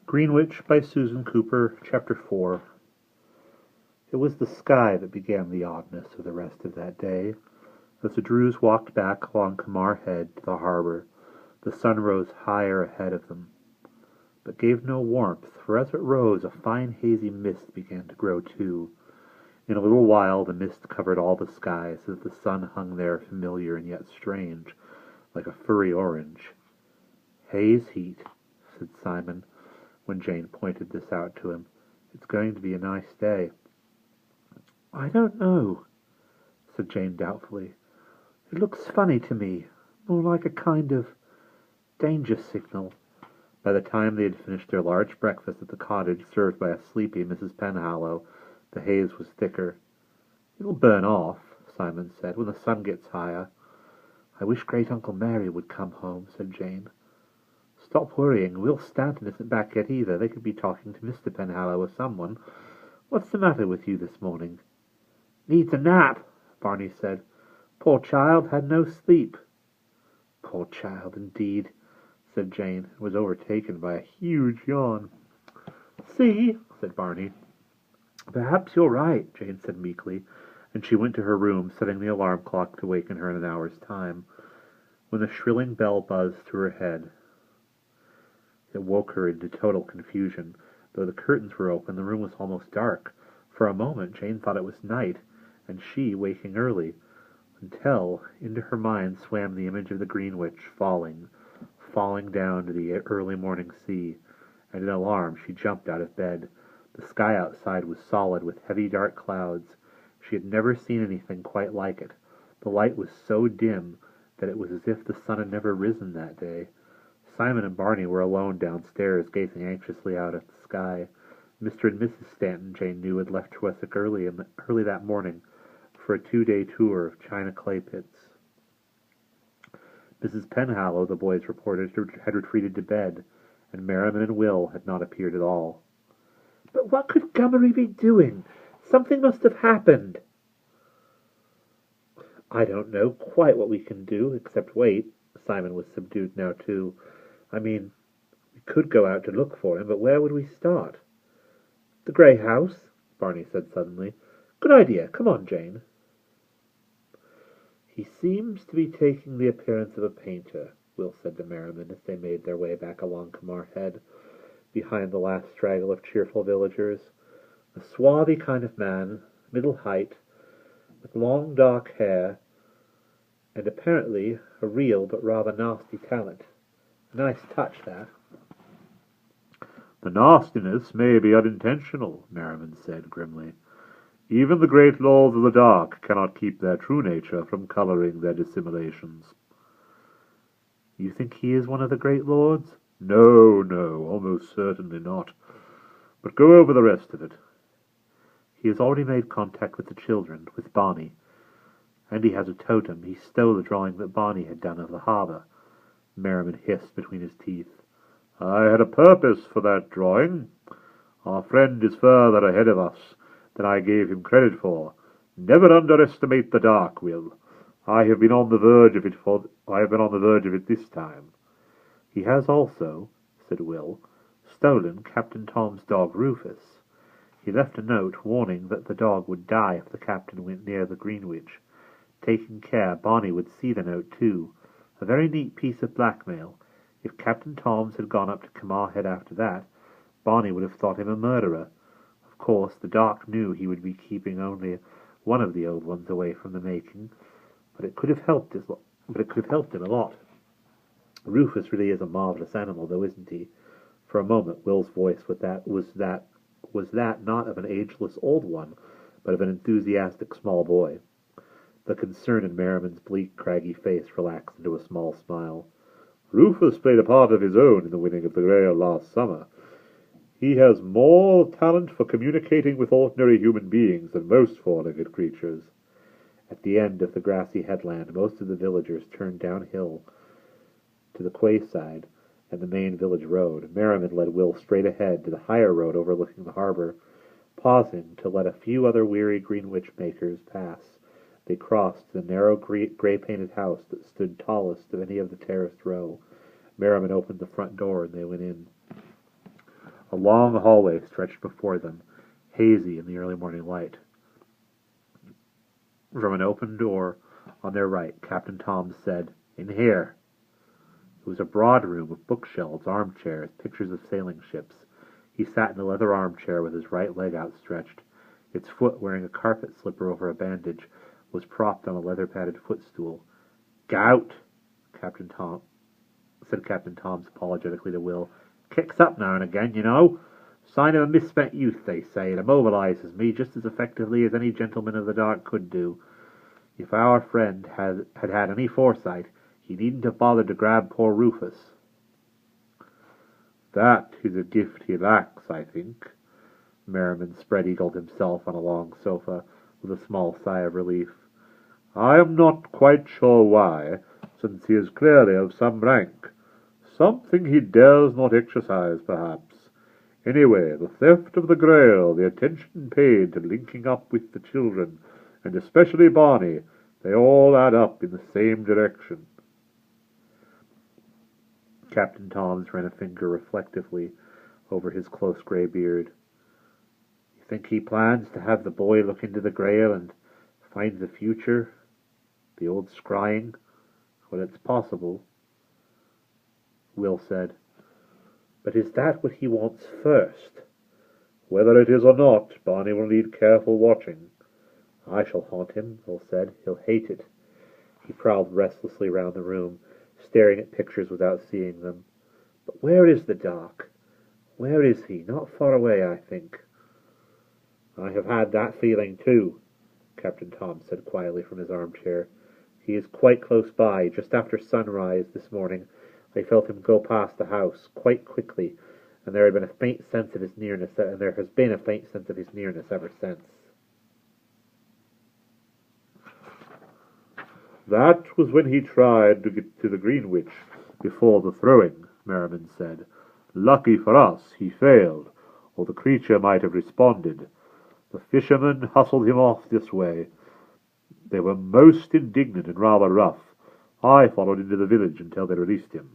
Greenwitch by Susan Cooper, Chapter 4. It was the sky that began the oddness of the rest of that day. As the Drews walked back along Kamar Head to the harbor, the sun rose higher ahead of them, but gave no warmth, for as it rose a fine hazy mist began to grow too. In a little while the mist covered all the sky, so that the sun hung there familiar and yet strange, like a furry orange. "Haze heat," said Simon, when Jane pointed this out to him. "It's going to be a nice day." "I don't know," said Jane doubtfully. "It looks funny to me, more like a kind of danger signal." By the time they had finished their large breakfast at the cottage served by a sleepy Mrs. Penhallow, the haze was thicker. "It'll burn off," Simon said, "when the sun gets higher." "I wish Great-Uncle Mary would come home," said Jane. "Stop worrying. Will Stanton isn't back yet either. They could be talking to Mr. Penhallow or someone. What's the matter with you this morning?" "Needs a nap," Barney said. "Poor child, had no sleep." "Poor child, indeed," said Jane, and was overtaken by a huge yawn. "See," said Barney. "Perhaps you're right," Jane said meekly, and she went to her room, setting the alarm clock to waken her in an hour's time. When the shrilling bell buzzed through her head, it woke her into total confusion. Though the curtains were open, the room was almost dark. For a moment Jane thought it was night, and she waking early, until into her mind swam the image of the Greenwitch falling down to the early morning sea, and in alarm she jumped out of bed. The sky outside was solid with heavy dark clouds. She had never seen anything quite like it. The light was so dim that it was as if the sun had never risen that day. Simon and Barney were alone downstairs, gazing anxiously out at the sky. Mr. and Mrs. Stanton, Jane knew, had left Chwesick early that morning for a 2-day tour of China clay pits. Mrs. Penhallow, the boys reported, had retreated to bed, and Merriman and Will had not appeared at all. "But what could Gummery be doing? Something must have happened." "I don't know quite what we can do, except wait." Simon was subdued now, too. "I mean, we could go out to look for him, but where would we start?" "The grey house," Barney said suddenly. "Good idea. Come on, Jane." "He seems to be taking the appearance of a painter," Will said to Merriman as they made their way back along Kamar Head, behind the last straggle of cheerful villagers. "A swarthy kind of man, middle height, with long dark hair, and apparently a real but rather nasty talent. A nice touch, that." "The nastiness may be unintentional," Merriman said grimly. "Even the great lords of the dark cannot keep their true nature from colouring their dissimulations." "You think he is one of the great lords?" No, almost certainly not. But go over the rest of it." "He has already made contact with the children, with Barney. And he has a totem. He stole the drawing that Barney had done of the harbour." Merriman hissed between his teeth. "I had a purpose for that drawing. Our friend is further ahead of us than I gave him credit for. Never underestimate the dark, Will. I have been on the verge of it this time." "He has also," said Will, "stolen Captain Tom's dog Rufus. He left a note warning that the dog would die if the captain went near the Greenwitch. Taking care Barney would see the note too. A very neat piece of blackmail. If Captain Tom's had gone up to Kamar Head after that, Barney would have thought him a murderer. Of course, the dark knew he would be keeping only one of the old ones away from the making, but it could have helped him a lot. Rufus really is a marvellous animal, though, isn't he?" For a moment Will's voice was that not of an ageless old one, but of an enthusiastic small boy. The concern in Merriman's bleak, craggy face relaxed into a small smile. "Rufus played a part of his own in the winning of the Grail last summer. He has more talent for communicating with ordinary human beings than most four-legged creatures." At the end of the grassy headland, most of the villagers turned downhill to the quay side and the main village road. Merriman led Will straight ahead to the higher road overlooking the harbour. Pausing to let a few other weary Greenwich makers pass, they crossed the narrow grey-painted house that stood tallest of any of the terraced row. Merriman opened the front door and they went in. long hallway stretched before them, hazy in the early morning light. From an open door on their right, Captain Tom said, "In here." It was a broad room with bookshelves, armchairs, pictures of sailing ships. He sat in a leather armchair with his right leg outstretched. Its foot, wearing a carpet slipper over a bandage, was propped on a leather-padded footstool. "Gout," said Captain Tom apologetically to Will. "Kicks up now and again, you know. Sign of a misspent youth, they say. It immobilizes me just as effectively as any gentleman of the dark could do. If our friend had any foresight, he needn't have bothered to grab poor Rufus." "That is a gift he lacks, I think." Merriman spread-eagled himself on a long sofa with a small sigh of relief. "I am not quite sure why, since he is clearly of some rank. Something he dares not exercise, perhaps. Anyway, the theft of the Grail, the attention paid to linking up with the children, and especially Barney, they all add up in the same direction." Captain Tom's ran a finger reflectively over his close grey beard. "You think he plans to have the boy look into the Grail and find the future? The old scrying? Well, it's possible." Will said, "But is that what he wants first?" "Whether it is or not, Barney will need careful watching." "I shall haunt him," Will said. "He'll hate it." He prowled restlessly round the room, staring at pictures without seeing them. "But where is the Doc? Where is he? Not far away, I think." "I have had that feeling too," Captain Tom said quietly from his armchair. "He is quite close by. Just after sunrise this morning, I felt him go past the house quite quickly, and there has been a faint sense of his nearness ever since." "That was when he tried to get to the Greenwitch before the throwing," Merriman said. "Lucky for us, he failed, or the creature might have responded. The fishermen hustled him off this way. They were most indignant and rather rough. I followed into the village until they released him.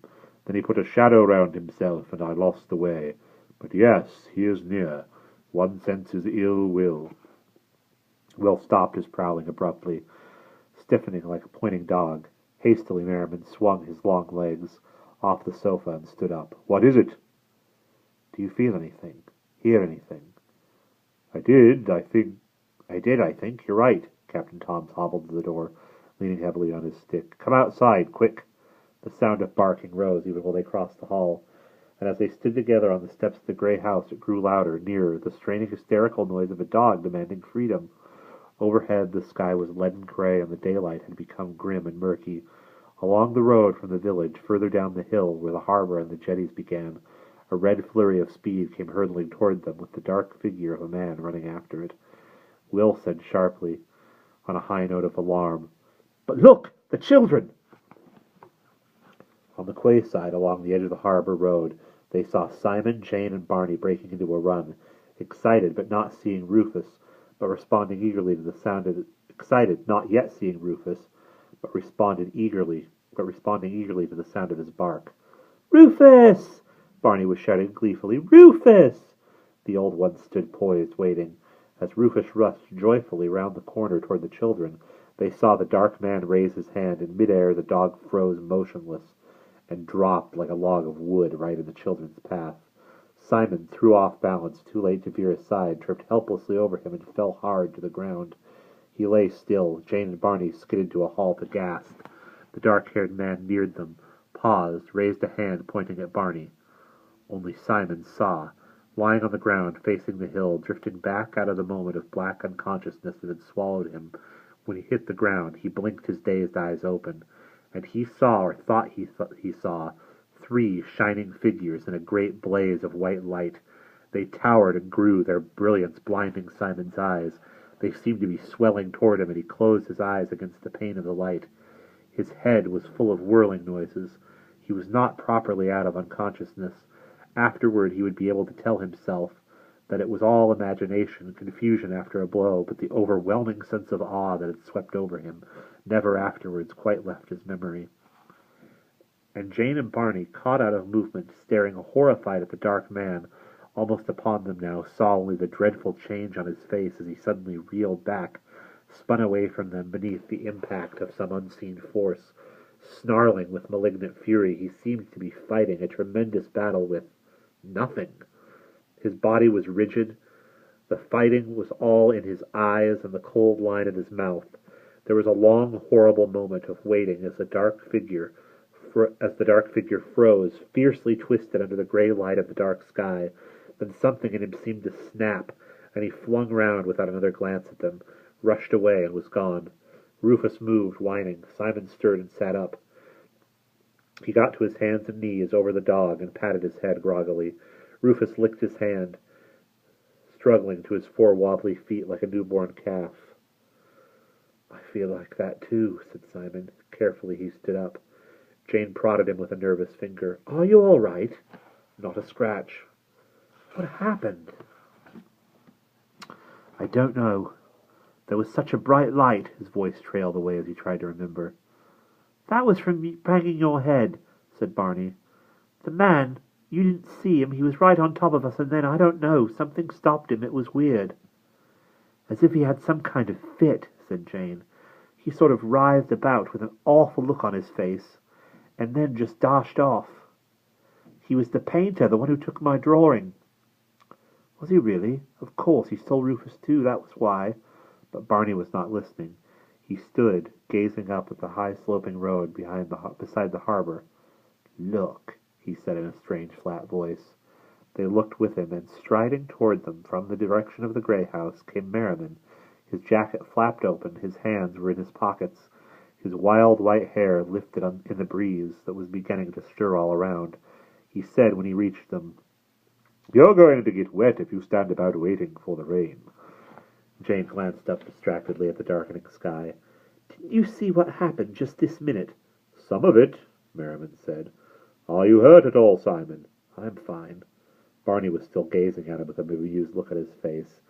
Then he put a shadow round himself, and I lost the way. But yes, he is near. One senses ill will." Will stopped his prowling abruptly, stiffening like a pointing dog. Hastily Merriman swung his long legs off the sofa and stood up. "What is it?" "Do you feel anything? Hear anything?" I did, I think. You're right." Captain Tom hobbled to the door, leaning heavily on his stick. "Come outside, quick." The sound of barking rose even while they crossed the hall, and as they stood together on the steps of the grey house it grew louder, nearer, the straining hysterical noise of a dog demanding freedom. Overhead the sky was leaden grey, and the daylight had become grim and murky. Along the road from the village, further down the hill where the harbour and the jetties began, a red flurry of speed came hurtling toward them, with the dark figure of a man running after it. Will said sharply, on a high note of alarm, "But look! The children!" On the quay side, along the edge of the harbour road, they saw Simon, Jane, and Barney breaking into a run, excited but not seeing Rufus, but responding eagerly to the sound of excited, not yet seeing Rufus, but responding eagerly to the sound of his bark. "Rufus!" Barney was shouting gleefully. "Rufus!" The old one stood poised, waiting. As Rufus rushed joyfully round the corner toward the children, they saw the dark man raise his hand. In midair the dog froze motionless and dropped like a log of wood right in the children's path. Simon threw off balance, too late to veer aside, tripped helplessly over him, and fell hard to the ground. He lay still. Jane and Barney skidded to a halt, aghast. The dark-haired man neared them, paused, raised a hand pointing at Barney. Only Simon saw, lying on the ground facing the hill, drifting back out of the moment of black unconsciousness that had swallowed him. When he hit the ground, he blinked his dazed eyes open, and he saw, or thought he saw, 3 shining figures in a great blaze of white light. They towered and grew, their brilliance blinding Simon's eyes. They seemed to be swelling toward him, and he closed his eyes against the pain of the light. His head was full of whirling noises. He was not properly out of unconsciousness. Afterward he would be able to tell himself that it was all imagination, confusion after a blow, but the overwhelming sense of awe that had swept over him never afterwards quite left his memory. And Jane and Barney, caught out of movement, staring horrified at the dark man, almost upon them now, saw only the dreadful change on his face as he suddenly reeled back, spun away from them beneath the impact of some unseen force. Snarling with malignant fury, he seemed to be fighting a tremendous battle with nothing. His body was rigid. The fighting was all in his eyes and the cold line of his mouth. There was a long, horrible moment of waiting as the dark figure froze, fiercely twisted under the gray light of the dark sky. Then something in him seemed to snap, and he flung round without another glance at them, rushed away, and was gone. Rufus moved, whining. Simon stirred and sat up. He got to his hands and knees over the dog and patted his head groggily. Rufus licked his hand, struggling to his 4 wobbly feet like a newborn calf. "I feel like that too," said Simon. Carefully he stood up. Jane prodded him with a nervous finger. "Are you all right?" "Not a scratch." "What happened?" "I don't know. There was such a bright light." His voice trailed away as he tried to remember. "That was from me banging your head," said Barney. "The man, you didn't see him. He was right on top of us, and then, I don't know, something stopped him. It was weird." "As if he had some kind of fit," said Jane. "He sort of writhed about with an awful look on his face, and then just dashed off. He was the painter, the one who took my drawing." "Was he really? Of course, he stole Rufus too, that was why." But Barney was not listening. He stood, gazing up at the high-sloping road beside the harbor. "Look," he said in a strange, flat voice. They looked with him, and striding toward them from the direction of the grey house came Merriman. His jacket flapped open, his hands were in his pockets, his wild white hair lifted in the breeze that was beginning to stir all around. He said when he reached them, "You're going to get wet if you stand about waiting for the rain." Jane glanced up distractedly at the darkening sky. "Didn't you see what happened just this minute?" "Some of it," Merriman said. "Are you hurt at all, Simon?" "I'm fine." Barney was still gazing at him with a bemused look at his face.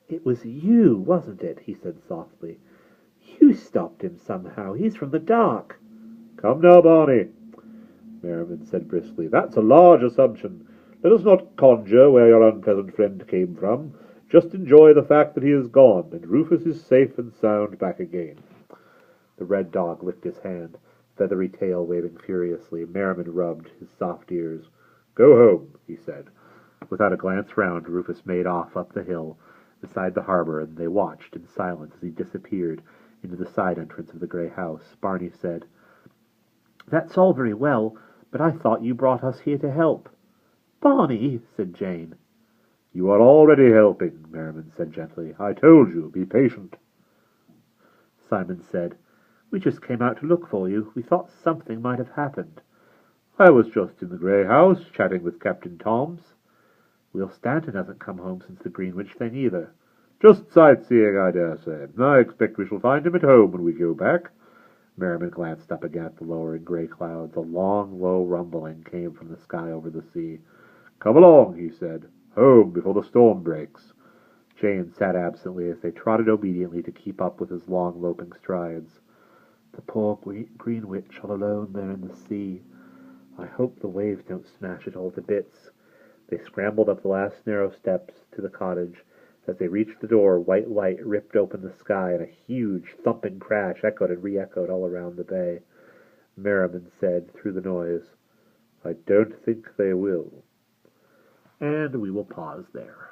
"It was you, wasn't it?" he said softly. "You stopped him somehow. He's from the dark." "Come now, Barney," Merriman said briskly. "That's a large assumption. Let us not conjure where your unpleasant friend came from. Just enjoy the fact that he is gone, and Rufus is safe and sound back again." The red dog licked his hand, feathery tail waving furiously. Merriman rubbed his soft ears. "Go home," he said. Without a glance round, Rufus made off up the hill beside the harbor, and they watched in silence as he disappeared into the side entrance of the grey house. Barney said, "That's all very well, but I thought you brought us here to help." "Barney," said Jane. "You are already helping," Merriman said gently. "I told you, be patient." Simon said, "We just came out to look for you. We thought something might have happened." "I was just in the grey house, chatting with Captain Toms." "Will Stanton hasn't come home since the Greenwitch thing either." "Just sightseeing, I dare say. I expect we shall find him at home when we go back." Merriman glanced up again at the lowering grey clouds. A long, low rumbling came from the sky over the sea. "Come along," he said. "Home before the storm breaks." Jane sat absently as they trotted obediently to keep up with his long, loping strides. "The poor Greenwitch all alone there in the sea. I hope the waves don't smash it all to bits." They scrambled up the last narrow steps to the cottage. As they reached the door, white light ripped open the sky, and a huge, thumping crash echoed and re-echoed all around the bay. Merriman said through the noise, "I don't think they will." And we will pause there.